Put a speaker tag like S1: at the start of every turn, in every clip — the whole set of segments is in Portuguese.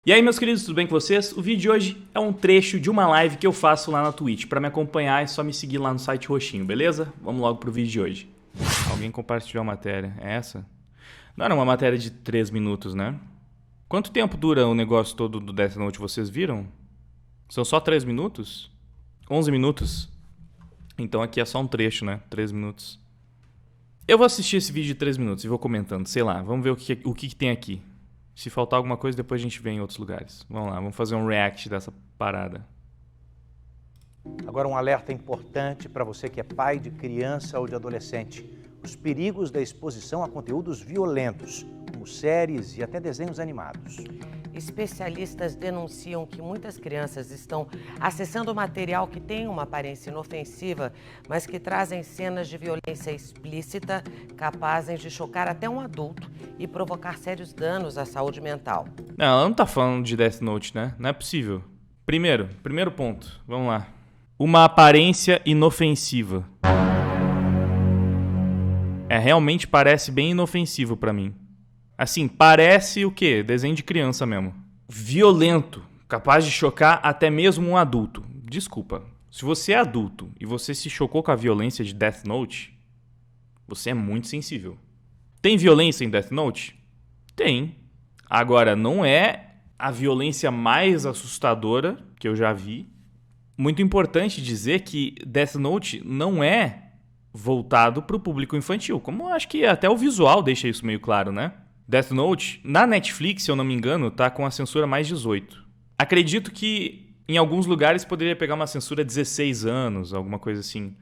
S1: E aí, meus queridos, tudo bem com vocês? O vídeo de hoje é um trecho de uma live que eu faço lá na Twitch. Para me acompanhar é só me seguir lá no site roxinho, beleza? Vamos logo pro vídeo de hoje. Alguém compartilhou a matéria. É essa? Não era uma matéria de 3 minutos, né? Quanto tempo dura o negócio todo do Death Note, vocês viram? São só 3 minutos? 11 minutos? Então aqui é só um trecho, né? 3 minutos. Eu vou assistir esse vídeo de 3 minutos e vou comentando, sei lá. Vamos ver o que tem aqui. Se faltar alguma coisa, depois a gente vê em outros lugares. Vamos lá, vamos fazer um react dessa parada.
S2: Agora um alerta importante para você que é pai de criança ou de adolescente. Os perigos da exposição a conteúdos violentos, como séries e até desenhos animados.
S3: Especialistas denunciam que muitas crianças estão acessando material que tem uma aparência inofensiva, mas que trazem cenas de violência explícita, capazes de chocar até um adulto e provocar sérios danos à saúde mental.
S1: Não, ela não tá falando de Death Note, né? Não é possível. Primeiro ponto, vamos lá. Uma aparência inofensiva. Realmente parece bem inofensivo pra mim. Assim, parece o quê? Desenho de criança mesmo. Violento, capaz de chocar até mesmo um adulto. Desculpa, se você é adulto e você se chocou com a violência de Death Note, você é muito sensível. Tem violência em Death Note? Tem. Agora, não é a violência mais assustadora que eu já vi. Muito importante dizer que Death Note não é voltado para o público infantil, como eu acho que até o visual deixa isso meio claro, né? Death Note, na Netflix, se eu não me engano, tá com a censura mais 18. Acredito que em alguns lugares poderia pegar uma censura 16 anos, alguma coisa assim.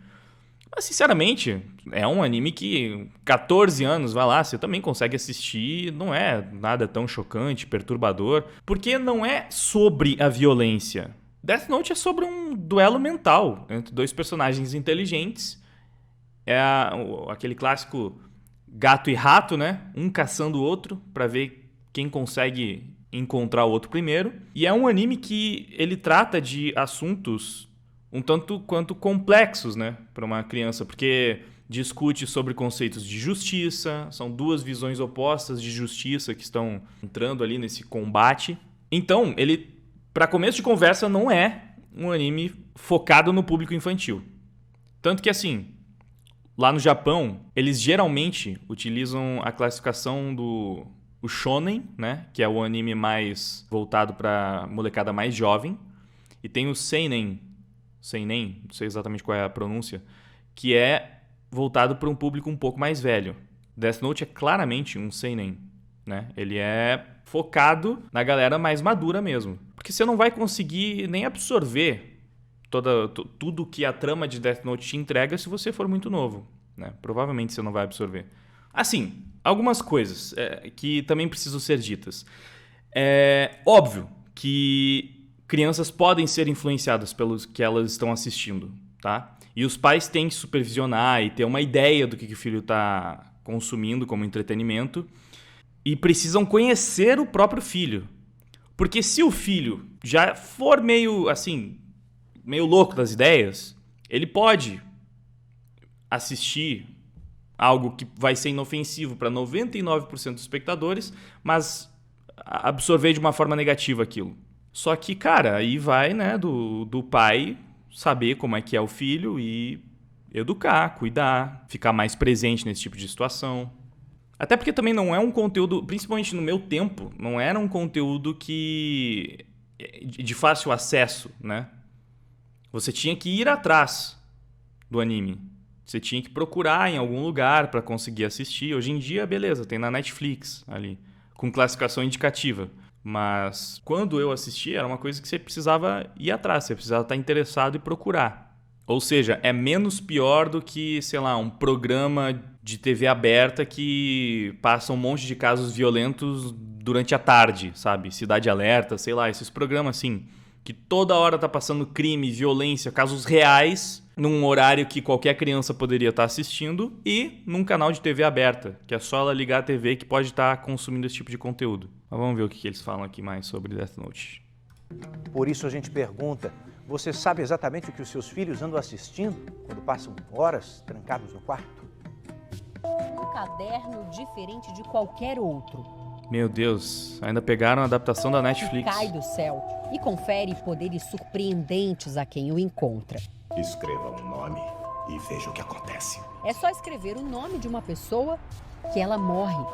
S1: Mas, sinceramente, é um anime que 14 anos, vai lá, você também consegue assistir, não é nada tão chocante, perturbador, porque não é sobre a violência. Death Note é sobre um duelo mental entre dois personagens inteligentes. É aquele clássico gato e rato, né? Um caçando o outro para ver quem consegue encontrar o outro primeiro. E é um anime que ele trata de assuntos um tanto quanto complexos, né? Para uma criança, porque discute sobre conceitos de justiça, são duas visões opostas de justiça que estão entrando ali nesse combate. Então, ele, para começo de conversa, não é um anime focado no público infantil. Tanto que, assim, lá no Japão, eles geralmente utilizam a classificação do shonen, né? Que é o anime mais voltado para molecada mais jovem. E tem o seinen, não sei exatamente qual é a pronúncia, que é voltado para um público um pouco mais velho. Death Note é claramente um seinen, né? Ele é focado na galera mais madura mesmo. Porque você não vai conseguir nem absorver tudo que a trama de Death Note te entrega se você for muito novo, né? Provavelmente você não vai absorver. Assim, algumas coisas que também precisam ser ditas. É óbvio que crianças podem ser influenciadas pelos que elas estão assistindo, tá? E os pais têm que supervisionar e ter uma ideia do que o filho está consumindo como entretenimento e precisam conhecer o próprio filho. Porque se o filho já for meio louco das ideias, ele pode assistir algo que vai ser inofensivo para 99% dos espectadores, mas absorver de uma forma negativa aquilo. Só que, cara, aí vai, né, do pai saber como é que é o filho e educar, cuidar, ficar mais presente nesse tipo de situação. Até porque também não é um conteúdo, principalmente no meu tempo, não era um conteúdo que de fácil acesso, né? Você tinha que ir atrás do anime. Você tinha que procurar em algum lugar para conseguir assistir. Hoje em dia, beleza, tem na Netflix ali, com classificação indicativa. Mas quando eu assisti, era uma coisa que você precisava ir atrás, você precisava estar interessado e procurar. Ou seja, é menos pior do que, sei lá, um programa de TV aberta que passa um monte de casos violentos durante a tarde, sabe? Cidade Alerta, sei lá, esses programas assim, que toda hora tá passando crime, violência, casos reais, num horário que qualquer criança poderia estar assistindo e num canal de TV aberta, que é só ela ligar a TV que pode estar consumindo esse tipo de conteúdo. Mas vamos ver o que eles falam aqui mais sobre Death Note.
S2: Por isso a gente pergunta, você sabe exatamente o que os seus filhos andam assistindo quando passam horas trancados no quarto?
S4: Um caderno diferente de qualquer outro.
S1: Meu Deus, ainda pegaram a adaptação da Netflix.
S4: Cai do céu e confere poderes surpreendentes a quem o encontra.
S5: Escreva um nome e veja o que acontece.
S4: É só escrever o nome de uma pessoa que ela morre.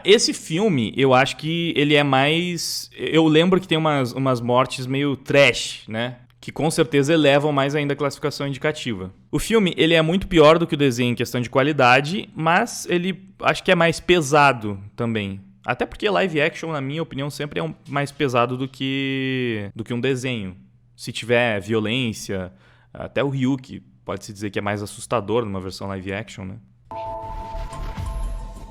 S1: Esse filme, eu acho que ele é mais... Eu lembro que tem umas mortes meio trash, né? Que com certeza elevam mais ainda a classificação indicativa. O filme, ele é muito pior do que o desenho em questão de qualidade, mas ele acho que é mais pesado também. Até porque live action, na minha opinião, sempre é mais pesado do que um desenho. Se tiver violência, até o Ryuki pode-se dizer que é mais assustador numa versão live action, né?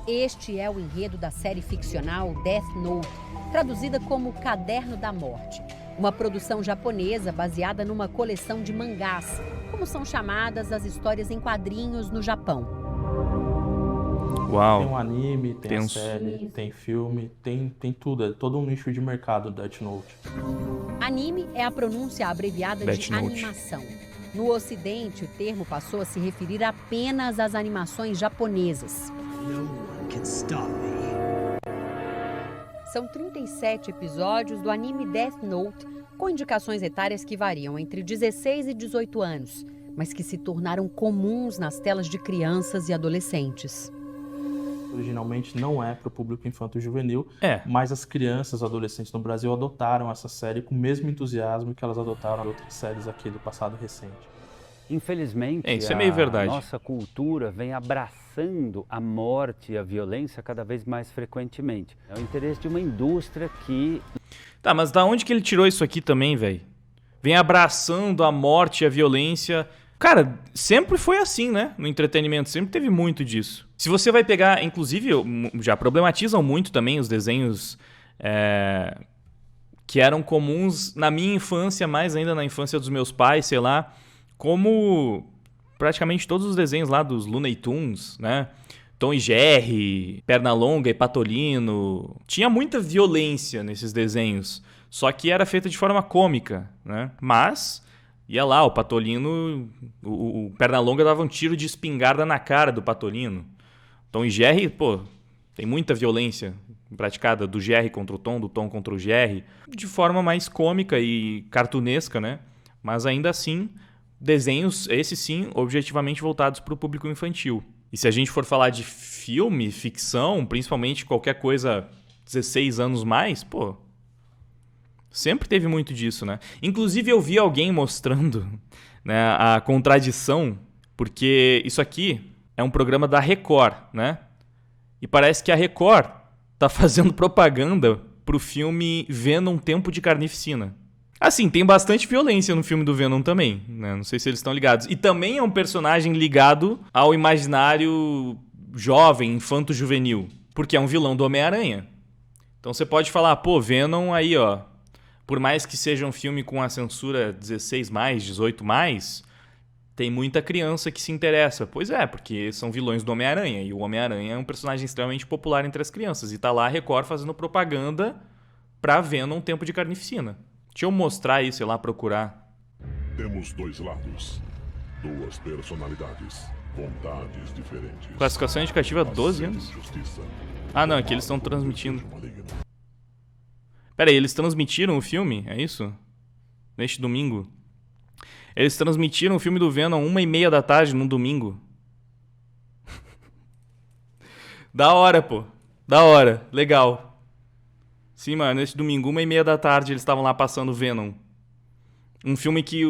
S4: Este é o enredo da série ficcional Death Note, traduzida como Caderno da Morte. Uma produção japonesa baseada numa coleção de mangás, como são chamadas as histórias em quadrinhos no Japão.
S1: Uau.
S6: Tem um anime, tem a série, tem filme, tem tudo. É todo um nicho de mercado do Death Note. Anime é a pronúncia abreviada de animação. No Ocidente, o termo passou a se referir apenas às animações japonesas. São 37 episódios do anime Death Note, com indicações etárias que variam entre 16 e 18 anos, mas que se tornaram comuns nas telas de crianças e adolescentes. Originalmente não é para o público infanto-juvenil, mas as crianças e adolescentes no Brasil adotaram essa série com o mesmo entusiasmo que elas adotaram outras séries aqui do passado recente.
S7: Infelizmente,
S1: isso é meio verdade.
S7: A nossa cultura vem abraçando a morte e a violência cada vez mais frequentemente. É o interesse de uma indústria que...
S1: Tá, mas da onde que ele tirou isso aqui também, velho? Vem abraçando a morte e a violência. Cara, sempre foi assim, né? No entretenimento, sempre teve muito disso. Se você vai pegar, inclusive, já problematizam muito também os desenhos que eram comuns na minha infância, mais ainda na infância dos meus pais, sei lá, como praticamente todos os desenhos lá dos Looney Tunes, né? Tom e Jerry, Pernalonga e Patolino. Tinha muita violência nesses desenhos, só que era feita de forma cômica, né? Mas ia lá, o Patolino, o Pernalonga dava um tiro de espingarda na cara do Patolino. Tom e Jerry, pô, tem muita violência praticada do Jerry contra o Tom, do Tom contra o Jerry, de forma mais cômica e cartunesca, né? Mas ainda assim, desenhos, esses sim, objetivamente voltados para o público infantil. E se a gente for falar de filme, ficção, principalmente qualquer coisa 16 anos mais, pô, sempre teve muito disso, né? Inclusive eu vi alguém mostrando, né, a contradição, porque isso aqui é um programa da Record, né? E parece que a Record tá fazendo propaganda pro filme Venom Tempo de Carnificina. Assim, tem bastante violência no filme do Venom também, né? Não sei se eles estão ligados. E também é um personagem ligado ao imaginário jovem, infanto-juvenil, porque é um vilão do Homem-Aranha. Então você pode falar, pô, Venom aí, ó, por mais que seja um filme com a censura 16+, 18+, tem muita criança que se interessa. Pois é, porque são vilões do Homem-Aranha, e o Homem-Aranha é um personagem extremamente popular entre as crianças. E tá lá a Record fazendo propaganda pra Venom Tempo de Carnificina. Deixa eu mostrar aí, sei lá, procurar.
S8: Temos dois lados, duas personalidades, vontades diferentes.
S1: Classificação indicativa 12 anos? Ah, não, aqui eles estão transmitindo. Pera aí, eles transmitiram o filme? É isso? Neste domingo? Eles transmitiram o filme do Venom 1h30 da tarde, num domingo. Da hora, pô. Da hora. Legal. Sim, mano, nesse domingo, 1h30 da tarde, eles estavam lá passando Venom. Um filme que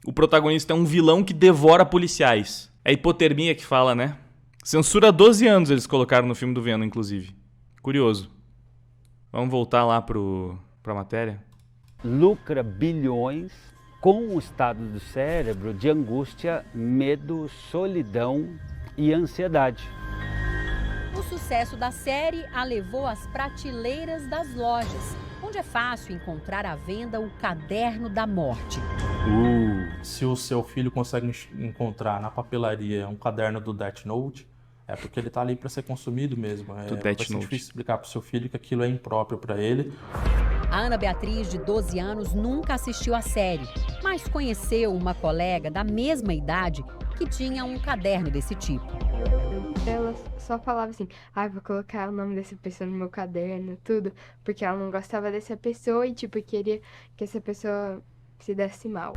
S1: o protagonista é um vilão que devora policiais. É hipotermia que fala, né? Censura 12 anos eles colocaram no filme do Venom, inclusive. Curioso. Vamos voltar lá pra matéria?
S7: Lucra bilhões com o estado do cérebro de angústia, medo, solidão e ansiedade.
S4: O sucesso da série a levou às prateleiras das lojas, onde é fácil encontrar à venda o Caderno da Morte.
S6: Se o seu filho consegue encontrar na papelaria um caderno do Death Note, é porque ele tá ali para ser consumido mesmo. Vai ser difícil explicar pro seu filho que aquilo é impróprio para ele.
S4: A Ana Beatriz, de 12 anos, nunca assistiu à série, mas conheceu uma colega da mesma idade que tinha um caderno desse tipo.
S9: ela só falava assim, vou colocar o nome dessa pessoa no meu caderno, tudo, porque ela não gostava dessa pessoa e, tipo, queria que essa pessoa se desse mal.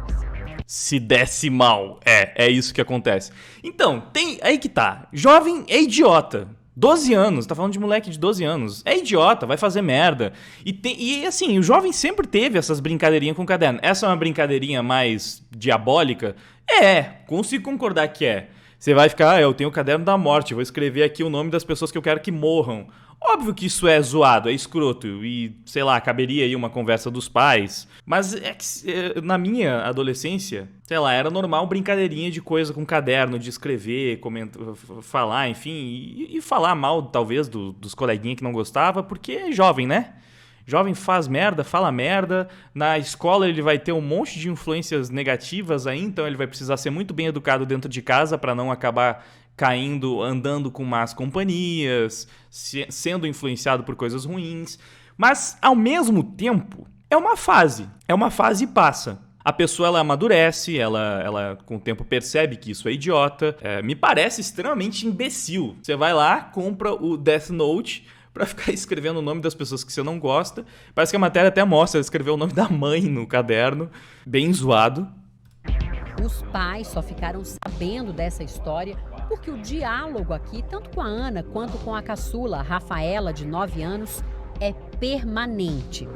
S1: Se desse mal. É isso que acontece. Então, aí que tá. Jovem é idiota. 12 anos, tá falando de moleque de 12 anos. É idiota, vai fazer merda. E assim, o jovem sempre teve essas brincadeirinhas com o caderno. Essa é uma brincadeirinha mais diabólica? Consigo concordar que é. Você vai ficar, eu tenho o caderno da morte, vou escrever aqui o nome das pessoas que eu quero que morram. Óbvio que isso é zoado, é escroto e, sei lá, caberia aí uma conversa dos pais. Mas é que na minha adolescência, sei lá, era normal brincadeirinha de coisa com caderno, de escrever, falar, enfim, e falar mal, talvez, dos coleguinhas que não gostava, porque é jovem, né? Jovem faz merda, fala merda. Na escola ele vai ter um monte de influências negativas aí, então ele vai precisar ser muito bem educado dentro de casa para não acabar caindo, andando com más companhias, sendo influenciado por coisas ruins. Mas, ao mesmo tempo, é uma fase. É uma fase e passa. A pessoa, ela amadurece, ela com o tempo percebe que isso é idiota. Me parece extremamente imbecil. Você vai lá, compra o Death Note pra ficar escrevendo o nome das pessoas que você não gosta. Parece que a matéria até mostra, ela escreveu o nome da mãe no caderno. Bem zoado.
S4: Os pais só ficaram sabendo dessa história porque o diálogo aqui, tanto com a Ana quanto com a caçula, a Rafaela, de 9 anos, é permanente.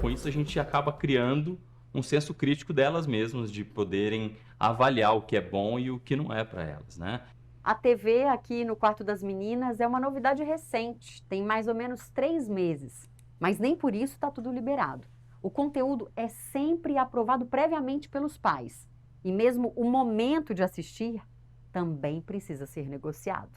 S10: Com isso a gente acaba criando um senso crítico delas mesmas, de poderem avaliar o que é bom e o que não é para elas, né?
S6: A TV aqui no quarto das meninas é uma novidade recente, tem mais ou menos 3 meses. Mas nem por isso está tudo liberado. O conteúdo é sempre aprovado previamente pelos pais. E mesmo o momento de assistir também precisa ser negociado.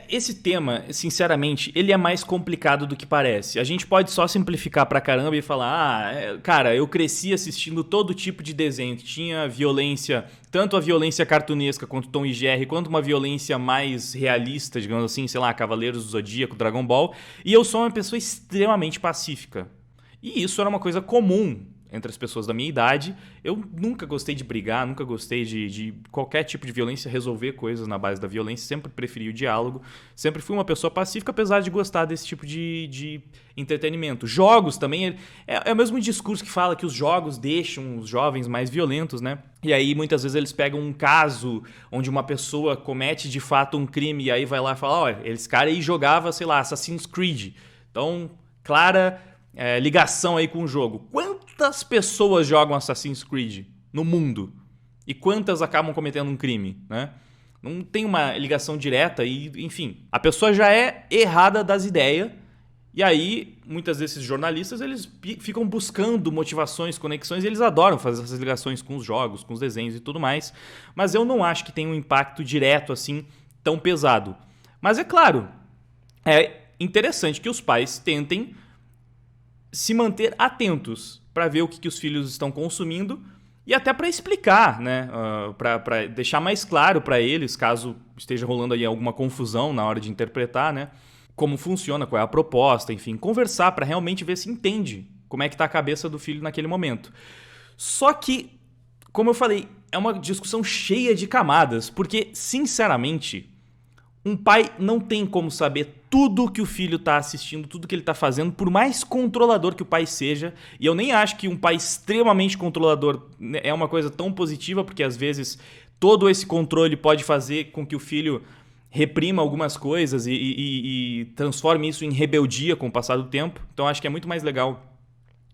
S1: Esse tema, sinceramente, ele é mais complicado do que parece. A gente pode só simplificar pra caramba e falar, cara, eu cresci assistindo todo tipo de desenho que tinha violência, tanto a violência cartunesca quanto Tom e Jerry, quanto uma violência mais realista, digamos assim, sei lá, Cavaleiros do Zodíaco, Dragon Ball, e eu sou uma pessoa extremamente pacífica. E isso era uma coisa comum entre as pessoas da minha idade. Eu nunca gostei de brigar, nunca gostei de qualquer tipo de violência, resolver coisas na base da violência, sempre preferi o diálogo, sempre fui uma pessoa pacífica, apesar de gostar desse tipo de entretenimento. Jogos também, é o mesmo discurso que fala que os jogos deixam os jovens mais violentos, né? E aí muitas vezes eles pegam um caso onde uma pessoa comete de fato um crime e aí vai lá e fala, olha, esse cara aí jogava, sei lá, Assassin's Creed. Então, clara ligação aí com o jogo. Quantas pessoas jogam Assassin's Creed no mundo? E quantas acabam cometendo um crime, né? Não tem uma ligação direta e, enfim, a pessoa já é errada das ideias. E aí, muitas desses jornalistas, eles ficam buscando motivações, conexões, e eles adoram fazer essas ligações com os jogos, com os desenhos e tudo mais. Mas eu não acho que tem um impacto direto, assim, tão pesado. Mas é claro, é interessante que os pais tentem se manter atentos para ver o que os filhos estão consumindo e até para explicar, né? Para deixar mais claro para eles, caso esteja rolando aí alguma confusão na hora de interpretar, né? Como funciona, qual é a proposta, enfim, conversar para realmente ver se entende como é que está a cabeça do filho naquele momento. Só que, como eu falei, é uma discussão cheia de camadas, porque, sinceramente, um pai não tem como saber tudo que o filho está assistindo, tudo que ele está fazendo, por mais controlador que o pai seja. E eu nem acho que um pai extremamente controlador é uma coisa tão positiva, porque às vezes todo esse controle pode fazer com que o filho reprima algumas coisas e transforme isso em rebeldia com o passar do tempo. Então acho que é muito mais legal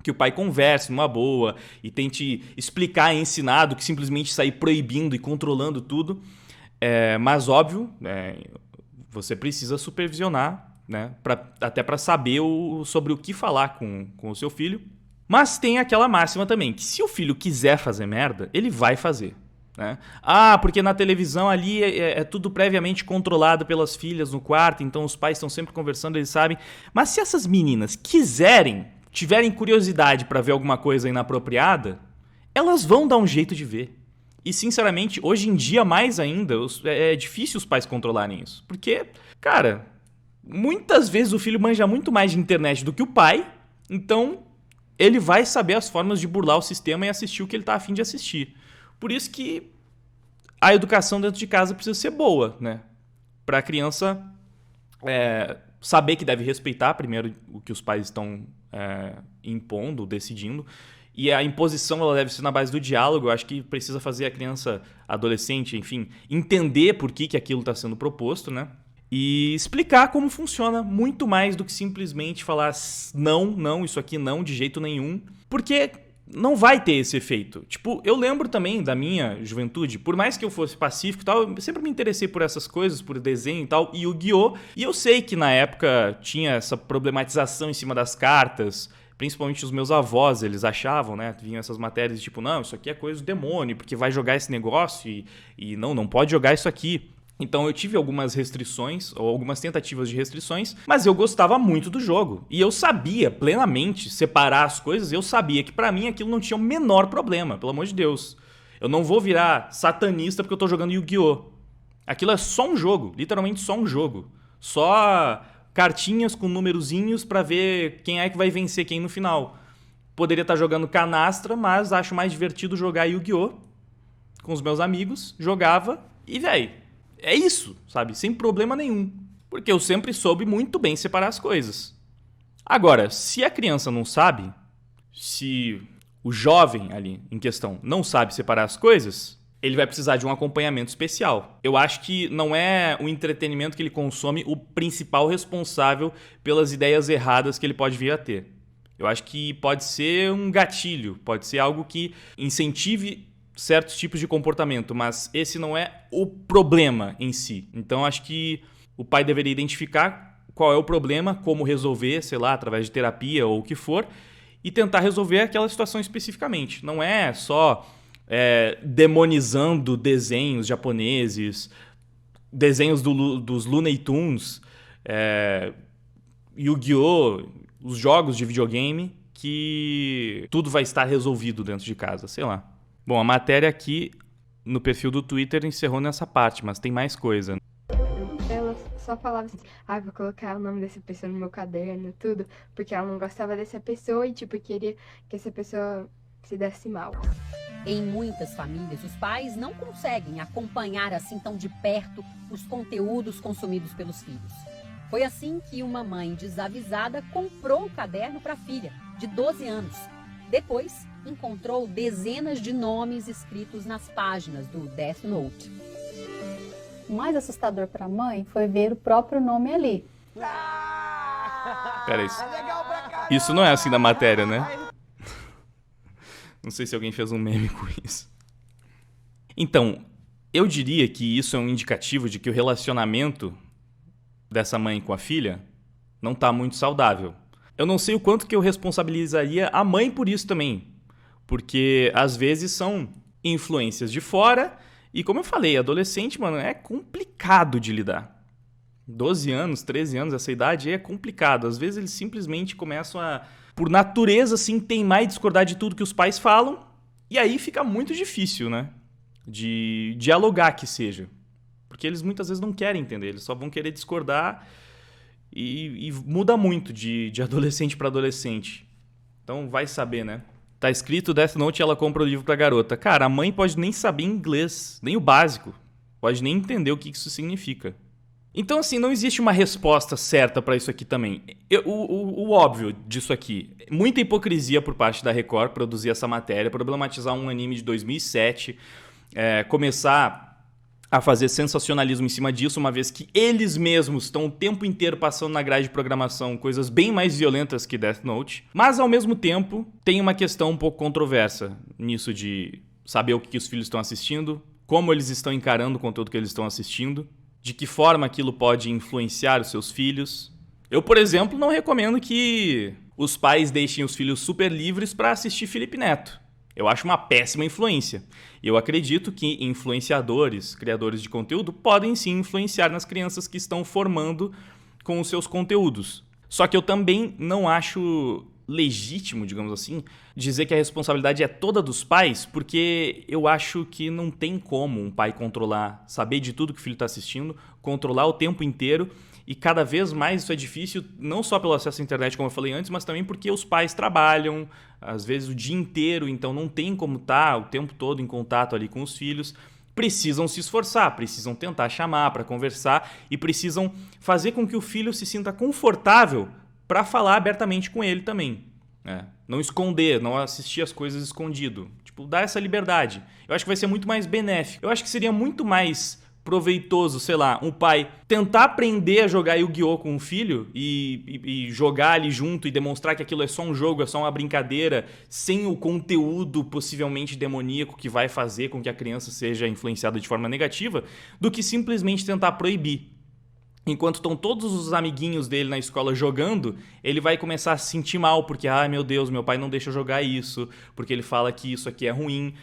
S1: que o pai converse numa boa e tente explicar e ensinar do que simplesmente sair proibindo e controlando tudo. Mas óbvio, você precisa supervisionar, né, até para saber sobre o que falar com o seu filho. Mas tem aquela máxima também, que se o filho quiser fazer merda, ele vai fazer. Né? Porque na televisão ali é tudo previamente controlado pelas filhas no quarto, então os pais estão sempre conversando, eles sabem. Mas se essas meninas tiverem curiosidade para ver alguma coisa inapropriada, elas vão dar um jeito de ver. E, sinceramente, hoje em dia, mais ainda, é difícil os pais controlarem isso. Porque, cara, muitas vezes o filho manja muito mais de internet do que o pai, então ele vai saber as formas de burlar o sistema e assistir o que ele tá a fim de assistir. Por isso que a educação dentro de casa precisa ser boa, né? Para a criança saber que deve respeitar primeiro o que os pais estão impondo, decidindo. E a imposição ela deve ser na base do diálogo. Eu acho que precisa fazer a criança, adolescente, enfim, entender por que aquilo está sendo proposto, né? E explicar como funciona muito mais do que simplesmente falar não, isso aqui não, de jeito nenhum. Porque não vai ter esse efeito. Tipo, eu lembro também da minha juventude, por mais que eu fosse pacífico e tal, eu sempre me interessei por essas coisas, por desenho e tal, e Yu-Gi-Oh! E eu sei que na época tinha essa problematização em cima das cartas, principalmente os meus avós, eles achavam, né, vinham essas matérias tipo, não, isso aqui é coisa do demônio, porque vai jogar esse negócio e não pode jogar isso aqui. Então eu tive algumas restrições, ou algumas tentativas de restrições, mas eu gostava muito do jogo. E eu sabia plenamente separar as coisas, eu sabia que pra mim aquilo não tinha o menor problema, pelo amor de Deus. Eu não vou virar satanista porque eu tô jogando Yu-Gi-Oh! Aquilo é só um jogo, literalmente só um jogo. Só cartinhas com numerozinhos pra ver quem é que vai vencer quem no final. Poderia estar jogando canastra, mas acho mais divertido jogar Yu-Gi-Oh! Com os meus amigos, jogava e, véi, é isso, sabe? Sem problema nenhum. Porque eu sempre soube muito bem separar as coisas. Agora, se a criança não sabe, se o jovem ali em questão não sabe separar as coisas, ele vai precisar de um acompanhamento especial. Eu acho que não é o entretenimento que ele consome o principal responsável pelas ideias erradas que ele pode vir a ter. Eu acho que pode ser um gatilho, pode ser algo que incentive certos tipos de comportamento, mas esse não é o problema em si. Então, acho que o pai deveria identificar qual é o problema, como resolver, sei lá, através de terapia ou o que for, e tentar resolver aquela situação especificamente. Não é só demonizando desenhos japoneses, desenhos dos Looney Tunes, Yu-Gi-Oh!, os jogos de videogame, que tudo vai estar resolvido dentro de casa, sei lá. Bom, a matéria aqui no perfil do Twitter encerrou nessa parte, mas tem mais coisa.
S9: Ela só falava assim, vou colocar o nome dessa pessoa no meu caderno, tudo, porque ela não gostava dessa pessoa e, tipo, queria que essa pessoa se desse mal.
S4: Em muitas famílias, os pais não conseguem acompanhar assim tão de perto os conteúdos consumidos pelos filhos. Foi assim que uma mãe desavisada comprou o caderno para a filha, de 12 anos. Depois, encontrou dezenas de nomes escritos nas páginas do Death Note.
S11: O mais assustador para a mãe foi ver o próprio nome ali.
S1: Pera, isso não é assim na matéria, né? Não sei se alguém fez um meme com isso. Então, eu diria que isso é um indicativo de que o relacionamento dessa mãe com a filha não está muito saudável. Eu não sei o quanto que eu responsabilizaria a mãe por isso também. Porque, às vezes, são influências de fora. E, como eu falei, adolescente, mano, é complicado de lidar. 12 anos, 13 anos, essa idade é complicado. Às vezes, eles simplesmente começam a, por natureza, assim, teimar e discordar de tudo que os pais falam. E aí fica muito difícil, né? De dialogar que seja. Porque eles muitas vezes não querem entender. Eles só vão querer discordar. E muda muito de adolescente para adolescente. Então vai saber, né? Tá escrito Death Note e ela compra o livro pra garota. Cara, a mãe pode nem saber inglês, nem o básico. Pode nem entender o que isso significa. Então, assim, não existe uma resposta certa pra isso aqui também. O óbvio disso aqui, muita hipocrisia por parte da Record produzir essa matéria, problematizar um anime de 2007, começar a fazer sensacionalismo em cima disso, uma vez que eles mesmos estão o tempo inteiro passando na grade de programação coisas bem mais violentas que Death Note. Mas, ao mesmo tempo, tem uma questão um pouco controversa nisso de saber o que os filhos estão assistindo, como eles estão encarando o conteúdo que eles estão assistindo, de que forma aquilo pode influenciar os seus filhos. Eu, por exemplo, não recomendo que os pais deixem os filhos super livres para assistir Felipe Neto. Eu acho uma péssima influência. Eu acredito que influenciadores, criadores de conteúdo, podem sim influenciar nas crianças que estão formando com os seus conteúdos. Só que eu também não acho legítimo, digamos assim, dizer que a responsabilidade é toda dos pais, porque eu acho que não tem como um pai controlar, saber de tudo que o filho está assistindo, controlar o tempo inteiro. E cada vez mais isso é difícil, não só pelo acesso à internet, como eu falei antes, mas também porque os pais trabalham, às vezes o dia inteiro, então não tem como estar o tempo todo em contato ali com os filhos. precisam se esforçar, precisam tentar chamar para conversar e precisam fazer com que o filho se sinta confortável para falar abertamente com ele também. Não esconder, não assistir as coisas escondido. Tipo, dar essa liberdade. Eu acho que vai ser muito mais benéfico. Eu acho que seria muito mais proveitoso, sei lá, um pai tentar aprender a jogar Yu-Gi-Oh! Com o filho e jogar ali junto e demonstrar que aquilo é só um jogo, é só uma brincadeira, sem o conteúdo possivelmente demoníaco que vai fazer com que a criança seja influenciada de forma negativa, do que simplesmente tentar proibir. Enquanto estão todos os amiguinhos dele na escola jogando, ele vai começar a se sentir mal, porque, meu Deus, meu pai não deixa eu jogar isso, porque ele fala que isso aqui é ruim.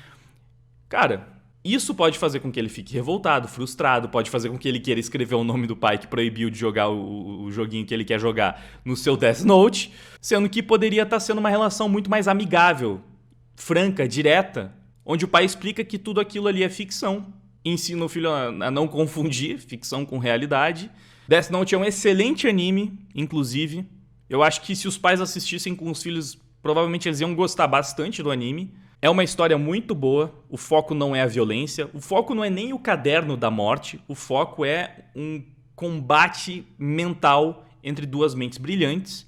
S1: Cara, isso pode fazer com que ele fique revoltado, frustrado, pode fazer com que ele queira escrever o nome do pai que proibiu de jogar o joguinho que ele quer jogar no seu Death Note, sendo que poderia estar sendo uma relação muito mais amigável, franca, direta, onde o pai explica que tudo aquilo ali é ficção, ensina o filho a não confundir ficção com realidade. Death Note é um excelente anime, inclusive. Eu acho que se os pais assistissem com os filhos, provavelmente eles iam gostar bastante do anime. É uma história muito boa, o foco não é a violência, o foco não é nem o caderno da morte, o foco é um combate mental entre duas mentes brilhantes.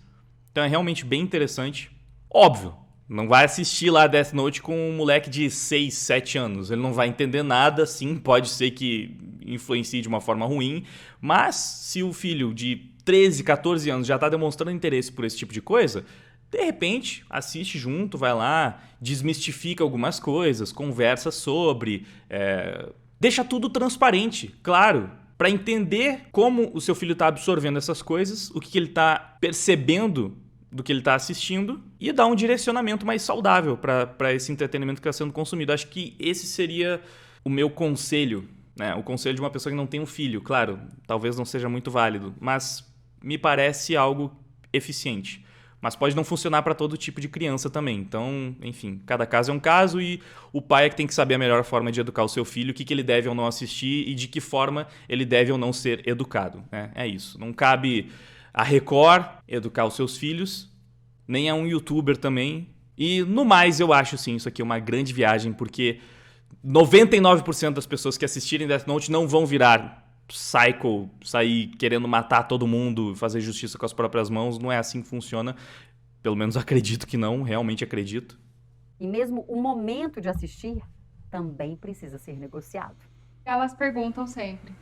S1: Então é realmente bem interessante. Óbvio, não vai assistir lá Death Note com um moleque de 6, 7 anos. Ele não vai entender nada, sim, pode ser que influencie de uma forma ruim, mas se o filho de 13, 14 anos já está demonstrando interesse por esse tipo de coisa, de repente, assiste junto, vai lá, desmistifica algumas coisas, conversa sobre, deixa tudo transparente, claro, para entender como o seu filho está absorvendo essas coisas, o que ele está percebendo do que ele está assistindo e dar um direcionamento mais saudável para esse entretenimento que está sendo consumido. Acho que esse seria o meu conselho, né? O conselho de uma pessoa que não tem um filho. Claro, talvez não seja muito válido, mas me parece algo eficiente. Mas pode não funcionar para todo tipo de criança também. Então, enfim, cada caso é um caso e o pai é que tem que saber a melhor forma de educar o seu filho, o que ele deve ou não assistir e de que forma ele deve ou não ser educado, né? É isso. Não cabe a Record educar os seus filhos, nem a um youtuber também. E, no mais, eu acho, sim, isso aqui é uma grande viagem, porque 99% das pessoas que assistirem Death Note não vão virar psycho, sair querendo matar todo mundo, fazer justiça com as próprias mãos. Não é assim que funciona. Pelo menos acredito que não, realmente acredito.
S4: E mesmo o momento de assistir também precisa ser negociado.
S12: Elas perguntam sempre,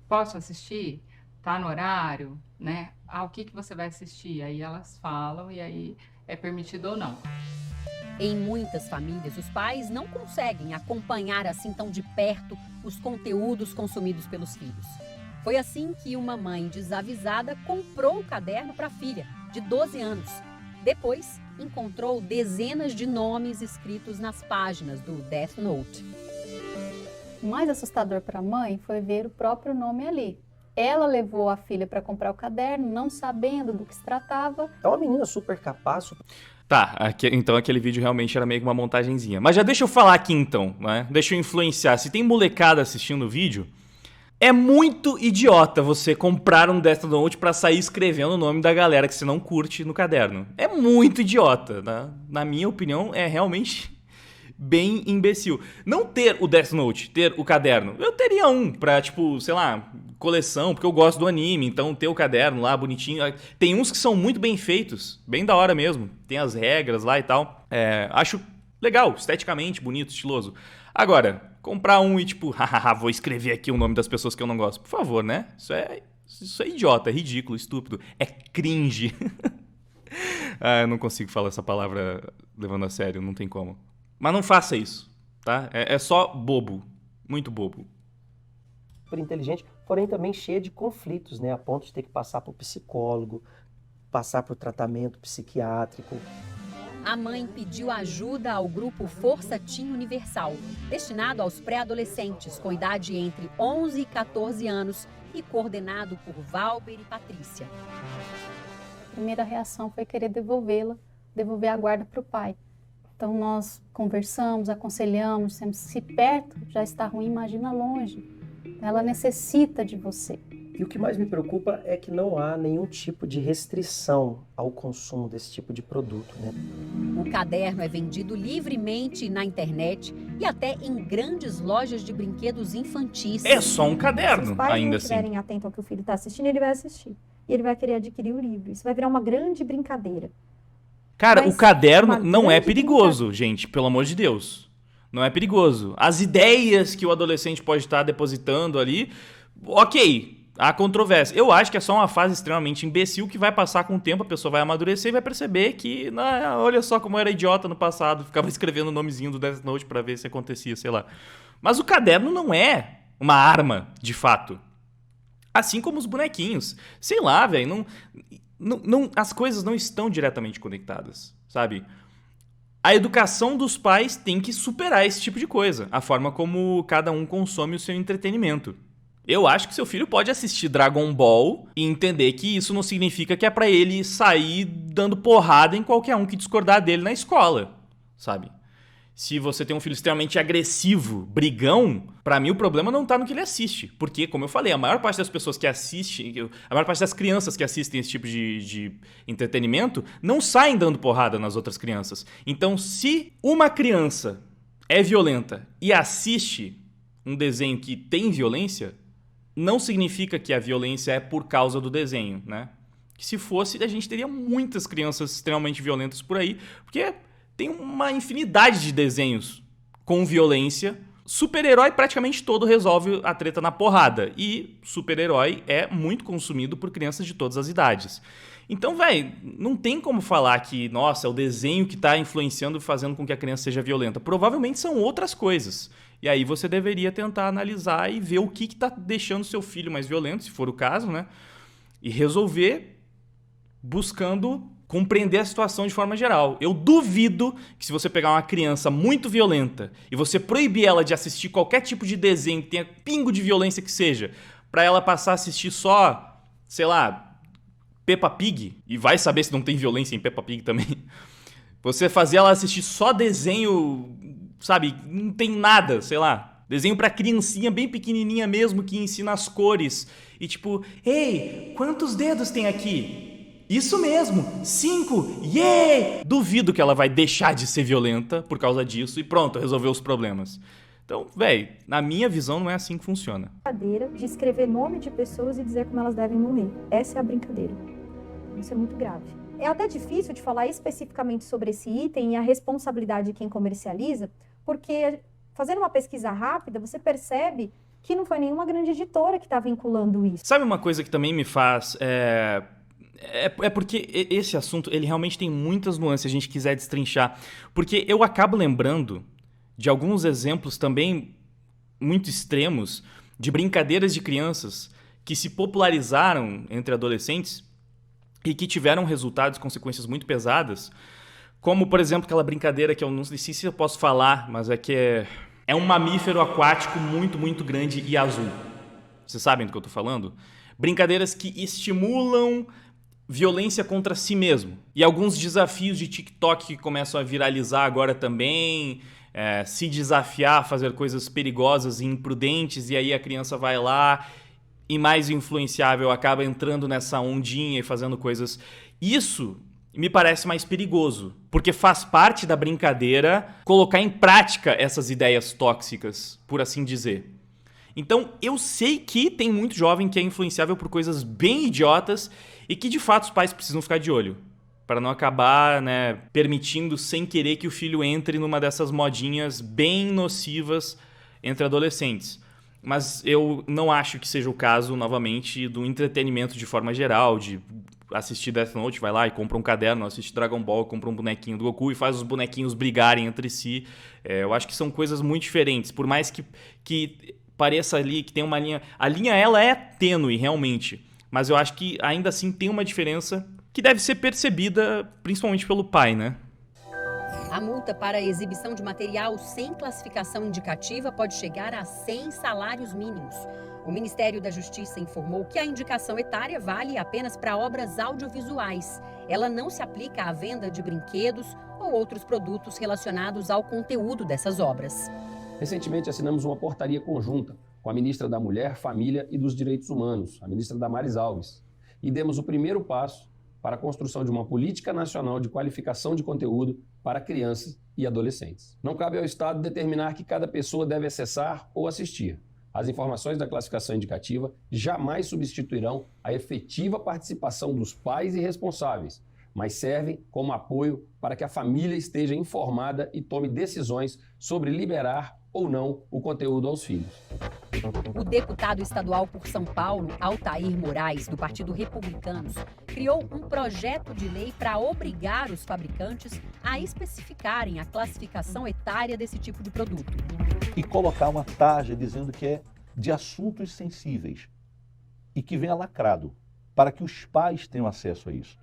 S12: posso assistir? Tá no horário? Né? O que você vai assistir? Aí elas falam e aí é permitido ou não.
S4: Em muitas famílias, os pais não conseguem acompanhar assim tão de perto os conteúdos consumidos pelos filhos. Foi assim que uma mãe desavisada comprou o caderno para a filha, de 12 anos. Depois, encontrou dezenas de nomes escritos nas páginas do Death Note.
S11: O mais assustador para a mãe foi ver o próprio nome ali. Ela levou a filha para comprar o caderno, não sabendo do que se tratava.
S2: É uma menina super capaz.
S1: Tá, então aquele vídeo realmente era meio que uma montagenzinha. Mas já deixa eu falar aqui então, né? Deixa eu influenciar. Se tem molecada assistindo o vídeo, é muito idiota você comprar um Death Note pra sair escrevendo o nome da galera que você não curte no caderno. É muito idiota, né? Na minha opinião, é realmente bem imbecil. Não ter o Death Note, ter o caderno. Eu teria um pra, tipo, sei lá, coleção, porque eu gosto do anime, então ter o caderno lá bonitinho. Tem uns que são muito bem feitos, bem da hora mesmo. Tem as regras lá e tal. Acho legal, esteticamente, bonito, estiloso. Agora, comprar um e tipo, hahaha, vou escrever aqui o nome das pessoas que eu não gosto. Por favor, né? Isso é idiota, é ridículo, estúpido. É cringe. Eu não consigo falar essa palavra levando a sério, não tem como. Mas não faça isso, tá? É só bobo, muito bobo.
S13: Super inteligente, porém também cheia de conflitos, né? A ponto de ter que passar por psicólogo, passar por tratamento psiquiátrico.
S4: A mãe pediu ajuda ao grupo Força Teen Universal, destinado aos pré-adolescentes com idade entre 11 e 14 anos e coordenado por Valber e Patrícia.
S11: A primeira reação foi querer devolver a guarda para o pai. Então nós conversamos, aconselhamos, se perto já está ruim, imagina longe. Ela necessita de você.
S13: E o que mais me preocupa é que não há nenhum tipo de restrição ao consumo desse tipo de produto, né?
S4: O caderno é vendido livremente na internet e até em grandes lojas de brinquedos infantis.
S1: É só um caderno,
S14: Se os pais
S1: ainda
S14: não
S1: assim.
S14: estiverem atentos ao que o filho está assistindo, ele vai assistir. E ele vai querer adquirir o livro. Isso vai virar uma grande brincadeira.
S1: Cara,
S14: Mas
S1: o caderno
S14: uma
S1: não é
S14: grande
S1: perigoso, gente, pelo amor de Deus. Não é perigoso. As ideias que o adolescente pode estar depositando ali, ok, há controvérsia. Eu acho que é só uma fase extremamente imbecil que vai passar com o tempo, a pessoa vai amadurecer e vai perceber que, olha só como eu era idiota no passado, ficava escrevendo o nomezinho do Death Note pra ver se acontecia, sei lá. Mas o caderno não é uma arma, de fato. Assim como os bonequinhos. Sei lá, velho, as coisas não estão diretamente conectadas, sabe? A educação dos pais tem que superar esse tipo de coisa. A forma como cada um consome o seu entretenimento. Eu acho que seu filho pode assistir Dragon Ball e entender que isso não significa que é pra ele sair dando porrada em qualquer um que discordar dele na escola, sabe? Se você tem um filho extremamente agressivo, brigão, pra mim o problema não tá no que ele assiste. Porque, como eu falei, a maior parte das pessoas que assistem, a maior parte das crianças que assistem esse tipo de entretenimento não saem dando porrada nas outras crianças. Então, se uma criança é violenta e assiste um desenho que tem violência, não significa que a violência é por causa do desenho, né? Que se fosse, a gente teria muitas crianças extremamente violentas por aí, porque tem uma infinidade de desenhos com violência. Super-herói praticamente todo resolve a treta na porrada. E super-herói é muito consumido por crianças de todas as idades. Então, velho, não tem como falar que, nossa, é o desenho que tá influenciando e fazendo com que a criança seja violenta. Provavelmente são outras coisas. E aí você deveria tentar analisar e ver o que tá deixando seu filho mais violento, se for o caso, né? E resolver buscando compreender a situação de forma geral. Eu duvido que se você pegar uma criança muito violenta e você proibir ela de assistir qualquer tipo de desenho que tenha pingo de violência que seja, pra ela passar a assistir só, sei lá, Peppa Pig, e vai saber se não tem violência em Peppa Pig também. Você fazer ela assistir só desenho, sabe, não tem nada, sei lá, desenho pra criancinha bem pequenininha mesmo, que ensina as cores. E tipo, ei, quantos dedos tem aqui? Isso mesmo, 5, yeah! Duvido que ela vai deixar de ser violenta por causa disso e pronto, resolveu os problemas. Então, velho, na minha visão não é assim que funciona.
S14: Brincadeira de escrever nome de pessoas e dizer como elas devem morrer. Essa é a brincadeira. Isso é muito grave. É até difícil de falar especificamente sobre esse item e a responsabilidade de quem comercializa, porque fazendo uma pesquisa rápida, você percebe que não foi nenhuma grande editora que está vinculando isso.
S1: Sabe uma coisa que também me faz... É porque esse assunto, ele realmente tem muitas nuances, se a gente quiser destrinchar. Porque eu acabo lembrando de alguns exemplos também muito extremos de brincadeiras de crianças que se popularizaram entre adolescentes e que tiveram resultados, consequências muito pesadas. Como, por exemplo, aquela brincadeira que eu não sei se eu posso falar, mas é que é um mamífero aquático muito, muito grande e azul. Vocês sabem do que eu tô falando? Brincadeiras que estimulam violência contra si mesmo. E alguns desafios de TikTok que começam a viralizar agora também, se desafiar a fazer coisas perigosas e imprudentes, e aí a criança vai lá e mais influenciável acaba entrando nessa ondinha e fazendo coisas. Isso me parece mais perigoso, porque faz parte da brincadeira colocar em prática essas ideias tóxicas, por assim dizer. Então, eu sei que tem muito jovem que é influenciável por coisas bem idiotas e que, de fato, os pais precisam ficar de olho para não acabar, né, permitindo sem querer que o filho entre numa dessas modinhas bem nocivas entre adolescentes. Mas eu não acho que seja o caso, novamente, do entretenimento de forma geral, de assistir Death Note, vai lá e compra um caderno, assiste Dragon Ball, compra um bonequinho do Goku e faz os bonequinhos brigarem entre si. Eu acho que são coisas muito diferentes, por mais que pareça ali que tem uma linha... A linha, ela é tênue, realmente. Mas eu acho que, ainda assim, tem uma diferença que deve ser percebida, principalmente pelo pai, né?
S4: A multa para a exibição de material sem classificação indicativa pode chegar a 100 salários mínimos. O Ministério da Justiça informou que a indicação etária vale apenas para obras audiovisuais. Ela não se aplica à venda de brinquedos ou outros produtos relacionados ao conteúdo dessas obras.
S15: Recentemente assinamos uma portaria conjunta com a ministra da Mulher, Família e dos Direitos Humanos, a ministra Damares Alves, e demos o primeiro passo para a construção de uma política nacional de qualificação de conteúdo para crianças e adolescentes. Não cabe ao Estado determinar que cada pessoa deve acessar ou assistir. As informações da classificação indicativa jamais substituirão a efetiva participação dos pais e responsáveis, mas servem como apoio para que a família esteja informada e tome decisões sobre liberar ou não o conteúdo aos filhos.
S4: O deputado estadual por São Paulo, Altair Moraes, do Partido Republicanos, criou um projeto de lei para obrigar os fabricantes a especificarem a classificação etária desse tipo de produto.
S16: E colocar uma tarja dizendo que é de assuntos sensíveis e que venha lacrado, para que os pais tenham acesso a isso.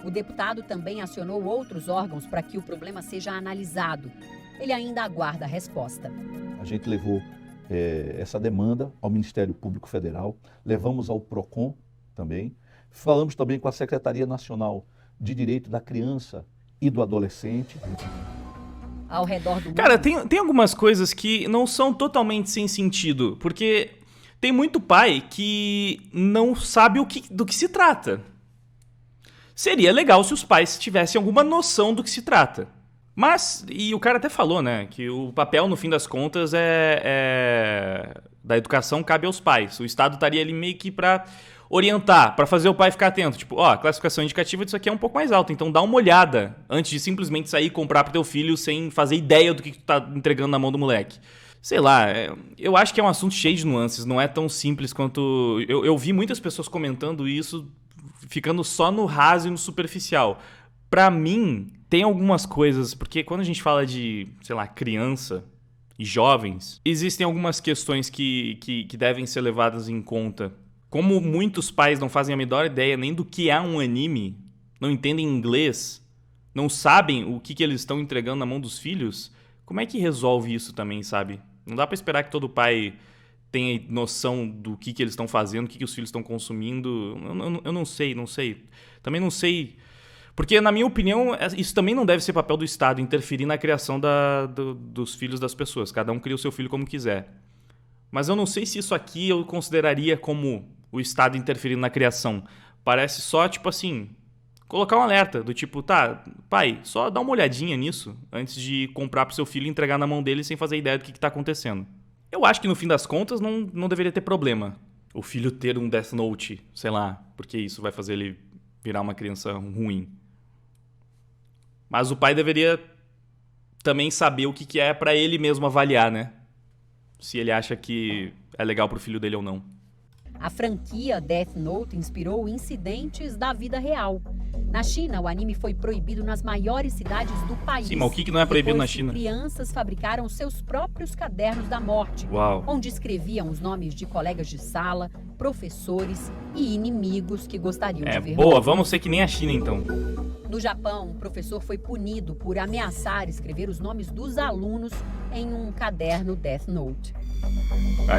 S4: O deputado também acionou outros órgãos para que o problema seja analisado. Ele ainda aguarda a resposta.
S16: A gente levou essa demanda ao Ministério Público Federal, levamos ao PROCON também, falamos também com a Secretaria Nacional de Direito da Criança e do Adolescente.
S4: Ao redor do
S1: Cara, tem algumas coisas que não são totalmente sem sentido, porque tem muito pai que não sabe do que se trata. Seria legal se os pais tivessem alguma noção do que se trata. Mas, e o cara até falou, né, que o papel, no fim das contas, da educação cabe aos pais. O Estado estaria ali meio que pra orientar, pra fazer o pai ficar atento. Tipo, a classificação indicativa disso aqui é um pouco mais alta, então dá uma olhada antes de simplesmente sair e comprar pro teu filho sem fazer ideia do que tu tá entregando na mão do moleque. Sei lá, eu acho que é um assunto cheio de nuances, não é tão simples quanto... Eu vi muitas pessoas comentando isso, ficando só no raso e no superficial. Pra mim, tem algumas coisas, porque quando a gente fala de, sei lá, criança e jovens, existem algumas questões que devem ser levadas em conta. Como muitos pais não fazem a menor ideia nem do que é um anime, não entendem inglês, não sabem o que eles estão entregando na mão dos filhos, como é que resolve isso também, sabe? Não dá pra esperar que todo pai tenha noção do que eles estão fazendo, o que os filhos estão consumindo. Eu não sei. Também não sei... Porque, na minha opinião, isso também não deve ser papel do Estado, interferir na criação dos filhos das pessoas. Cada um cria o seu filho como quiser. Mas eu não sei se isso aqui eu consideraria como o Estado interferindo na criação. Parece só, tipo assim, colocar um alerta do tipo, tá, pai, só dá uma olhadinha nisso antes de comprar pro seu filho e entregar na mão dele sem fazer ideia do que tá acontecendo. Eu acho que, no fim das contas, não deveria ter problema o filho ter um Death Note, sei lá, porque isso vai fazer ele virar uma criança ruim. Mas o pai deveria também saber o que é pra ele mesmo avaliar, né? Se ele acha que é legal pro filho dele ou não.
S4: A franquia Death Note inspirou incidentes da vida real. Na China, o anime foi proibido nas maiores cidades do país.
S1: Sim, mas o que não é proibido na China?
S4: Crianças fabricaram seus próprios cadernos da morte, onde escreviam os nomes de colegas de sala, professores e inimigos que gostariam de ver.
S1: Boa, vamos ser que nem a China, então.
S4: No Japão, um professor foi punido por ameaçar escrever os nomes dos alunos em um caderno Death Note.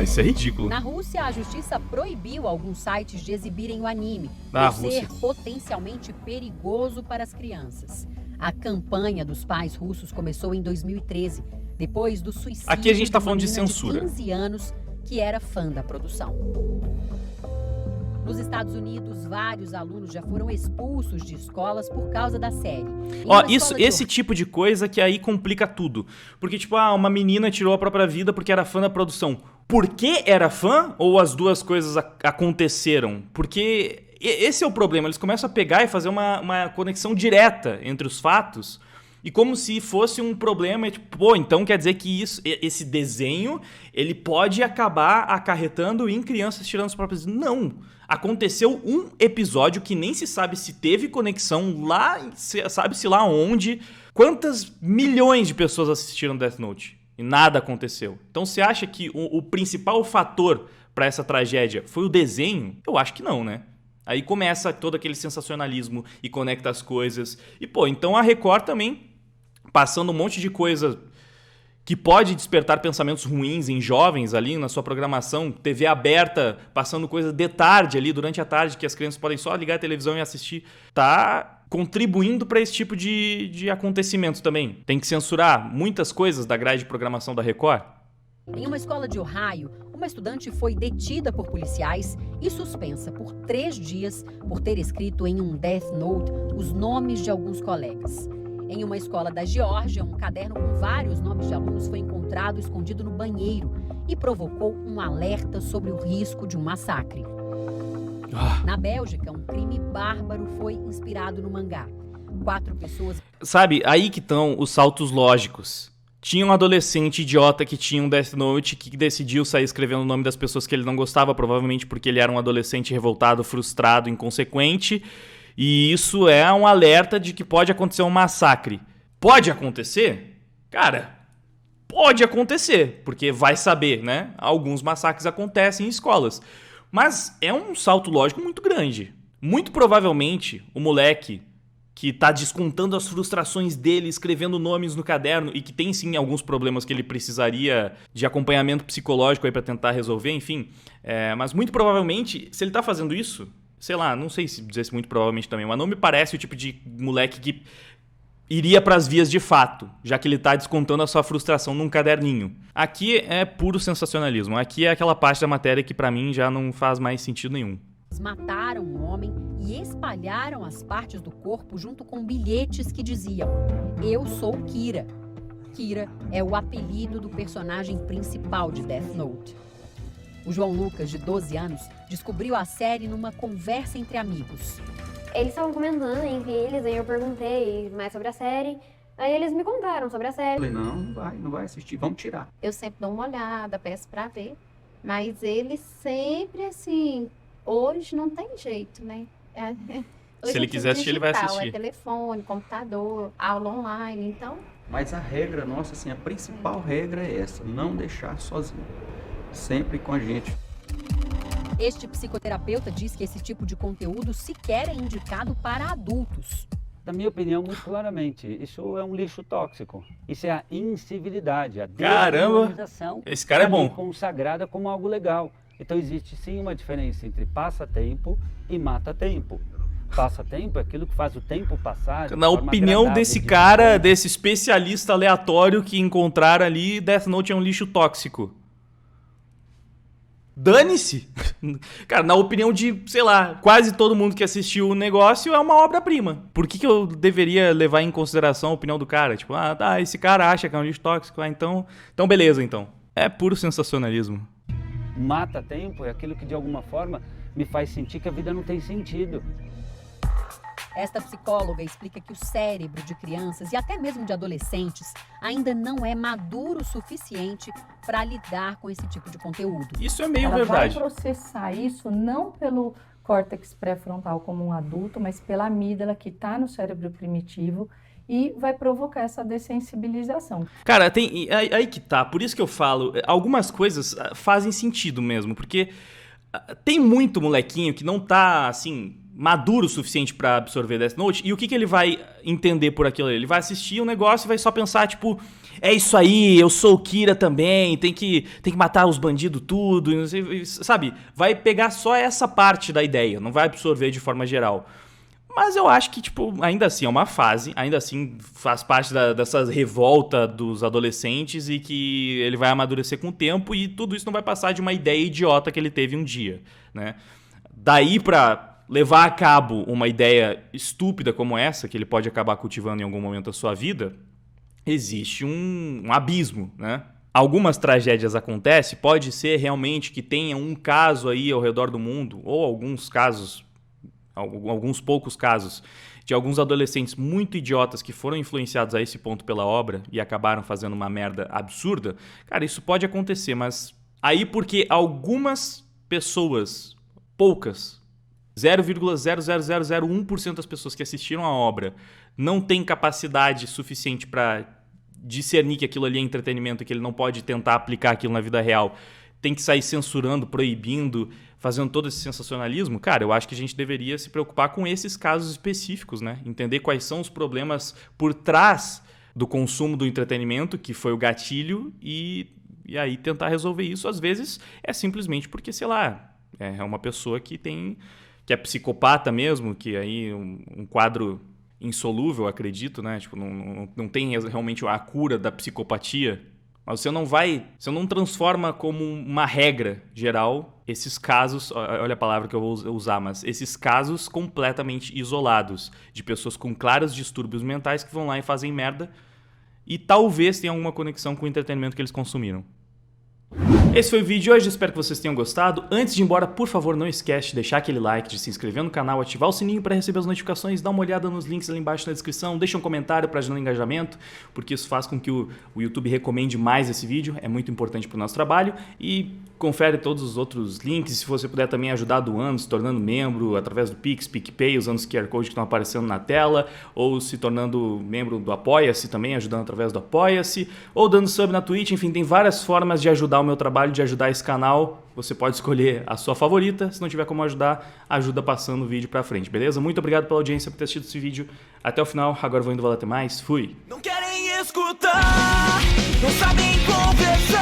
S1: Isso é ridículo.
S4: Na Rússia, a justiça proibiu alguns sites de exibirem o anime, por ser potencialmente perigoso para as crianças. A campanha dos pais russos começou em 2013, depois do suicídio
S1: aqui a gente tá falando de censura.
S4: 15 anos, que era fã da produção. Nos Estados Unidos, vários alunos já foram expulsos de escolas por causa da série.
S1: Esse tipo de coisa que aí complica tudo. Porque, tipo, uma menina tirou a própria vida porque era fã da produção. Por que era fã? Ou as duas coisas aconteceram? Porque esse é o problema. Eles começam a pegar e fazer uma conexão direta entre os fatos. E como se fosse um problema, tipo, então quer dizer que esse desenho, ele pode acabar acarretando em crianças tirando as próprias... Não! Aconteceu um episódio que nem se sabe se teve conexão lá, sabe-se lá onde, quantas milhões de pessoas assistiram Death Note e nada aconteceu. Então você acha que o principal fator para essa tragédia foi o desenho? Eu acho que não, né? Aí começa todo aquele sensacionalismo e conecta as coisas. E então a Record também, passando um monte de coisa que pode despertar pensamentos ruins em jovens ali na sua programação, TV aberta, passando coisa de tarde ali, durante a tarde, que as crianças podem só ligar a televisão e assistir, tá contribuindo para esse tipo de acontecimento também. Tem que censurar muitas coisas da grade de programação da Record.
S4: Em uma escola de Ohio, Uma estudante foi detida por policiais e suspensa por 3 dias por ter escrito em um Death Note os nomes de alguns colegas. Em uma escola da Geórgia, um caderno com vários nomes de alunos foi encontrado escondido no banheiro e provocou um alerta sobre o risco de um massacre. Na Bélgica, um crime bárbaro foi inspirado no mangá. 4 pessoas...
S1: Sabe, aí que estão os saltos lógicos. Tinha um adolescente idiota que tinha um Death Note que decidiu sair escrevendo o nome das pessoas que ele não gostava, provavelmente porque ele era um adolescente revoltado, frustrado, inconsequente. E isso é um alerta de que pode acontecer um massacre. Pode acontecer? Cara, pode acontecer, porque vai saber, né? Alguns massacres acontecem em escolas. Mas é um salto lógico muito grande. Muito provavelmente o moleque que tá descontando as frustrações dele, escrevendo nomes no caderno e que tem sim alguns problemas que ele precisaria de acompanhamento psicológico aí pra tentar resolver, enfim. Mas muito provavelmente, se ele tá fazendo isso, sei lá, não sei se dizer muito provavelmente também, mas não me parece o tipo de moleque que iria pras vias de fato, já que ele tá descontando a sua frustração num caderninho. Aqui é puro sensacionalismo. Aqui é aquela parte da matéria que pra mim já não faz mais sentido nenhum.
S4: Mataram um homem e espalharam as partes do corpo junto com bilhetes que diziam: "Eu sou Kira". Kira é o apelido do personagem principal de Death Note. O João Lucas, de 12 anos, descobriu a série numa conversa entre amigos.
S17: Eles estavam comentando entre eles, aí eu perguntei mais sobre a série. Aí eles me contaram sobre a série.
S18: Eu falei, não vai assistir, vamos tirar.
S11: Eu sempre dou uma olhada, peço pra ver. Mas eles sempre assim... Hoje não tem jeito, né?
S1: Se ele quiser assistir, ele vai assistir.
S11: É telefone, computador, aula online, então...
S18: Mas a regra nossa, assim, a principal regra é essa, não deixar sozinho. Sempre com a gente.
S4: Este psicoterapeuta diz que esse tipo de conteúdo sequer é indicado para adultos.
S7: Na minha opinião, muito claramente, isso é um lixo tóxico. Isso é a incivilidade, a
S1: desumanização. Esse cara é bom.
S7: Consagrada como algo legal. Então existe sim uma diferença entre passatempo e mata-tempo. Passatempo é aquilo que faz o tempo passar.
S1: Na opinião desse cara, desse especialista aleatório que encontraram ali, Death Note é um lixo tóxico. Dane-se! Cara, na opinião de, sei lá, quase todo mundo que assistiu o negócio, é uma obra-prima. Por que eu deveria levar em consideração a opinião do cara? Tipo, esse cara acha que é um lixo tóxico, então beleza, então. É puro sensacionalismo.
S7: Mata-tempo é aquilo que de alguma forma me faz sentir que a vida não tem sentido.
S4: Esta psicóloga explica que o cérebro de crianças e até mesmo de adolescentes ainda não é maduro o suficiente para lidar com esse tipo de conteúdo.
S1: Isso é meio
S19: Ela
S1: verdade.
S19: Ela vai processar isso não pelo córtex pré-frontal como um adulto, mas pela amígdala que está no cérebro primitivo e vai provocar essa dessensibilização.
S1: Cara, tem aí que tá. Por isso que eu falo, algumas coisas fazem sentido mesmo, porque tem muito molequinho que não tá, assim, maduro o suficiente pra absorver Death Note, e o que ele vai entender por aquilo ali? Ele vai assistir um negócio e vai só pensar, tipo, é isso aí, eu sou o Kira também, tem que matar os bandidos tudo, sabe? Vai pegar só essa parte da ideia, não vai absorver de forma geral. Mas eu acho que, tipo, ainda assim é uma fase, ainda assim faz parte dessa revolta dos adolescentes e que ele vai amadurecer com o tempo e tudo isso não vai passar de uma ideia idiota que ele teve um dia, né? Daí pra levar a cabo uma ideia estúpida como essa, que ele pode acabar cultivando em algum momento da sua vida, existe um abismo, né? Algumas tragédias acontecem, pode ser realmente que tenha um caso aí ao redor do mundo, ou alguns poucos casos, de alguns adolescentes muito idiotas que foram influenciados a esse ponto pela obra e acabaram fazendo uma merda absurda. Cara, isso pode acontecer, mas aí porque algumas pessoas, poucas, 0,00001% das pessoas que assistiram a obra não têm capacidade suficiente para discernir que aquilo ali é entretenimento e que ele não pode tentar aplicar aquilo na vida real, tem que sair censurando, proibindo, fazendo todo esse sensacionalismo. Cara, eu acho que a gente deveria se preocupar com esses casos específicos, né? Entender quais são os problemas por trás do consumo do entretenimento, que foi o gatilho, e aí tentar resolver isso. Às vezes é simplesmente porque, sei lá, é uma pessoa que é psicopata mesmo, que aí um quadro insolúvel, acredito, né? Tipo, não tem realmente a cura da psicopatia, Mas você não transforma como uma regra geral esses casos, olha a palavra que eu vou usar, mas esses casos completamente isolados, de pessoas com claros distúrbios mentais que vão lá e fazem merda e talvez tenha alguma conexão com o entretenimento que eles consumiram. Esse foi o vídeo de hoje, espero que vocês tenham gostado. Antes de ir embora, por favor, não esquece de deixar aquele like, de se inscrever no canal, ativar o sininho para receber as notificações, dá uma olhada nos links ali embaixo na descrição, deixa um comentário para ajudar no engajamento, porque isso faz com que o YouTube recomende mais esse vídeo, é muito importante para o nosso trabalho, e confere todos os outros links, se você puder também ajudar doando, se tornando membro através do Pix, PicPay, usando os QR Codes que estão aparecendo na tela, ou se tornando membro do Apoia-se também, ajudando através do Apoia-se, ou dando sub na Twitch, enfim, tem várias formas de ajudar o meu trabalho, de ajudar esse canal. Você pode escolher a sua favorita, se não tiver como ajudar, ajuda passando o vídeo pra frente, beleza? Muito obrigado pela audiência, por ter assistido esse vídeo até o final, agora vou indo, vai lá ter mais, fui!
S20: Não querem escutar, não sabem conversar.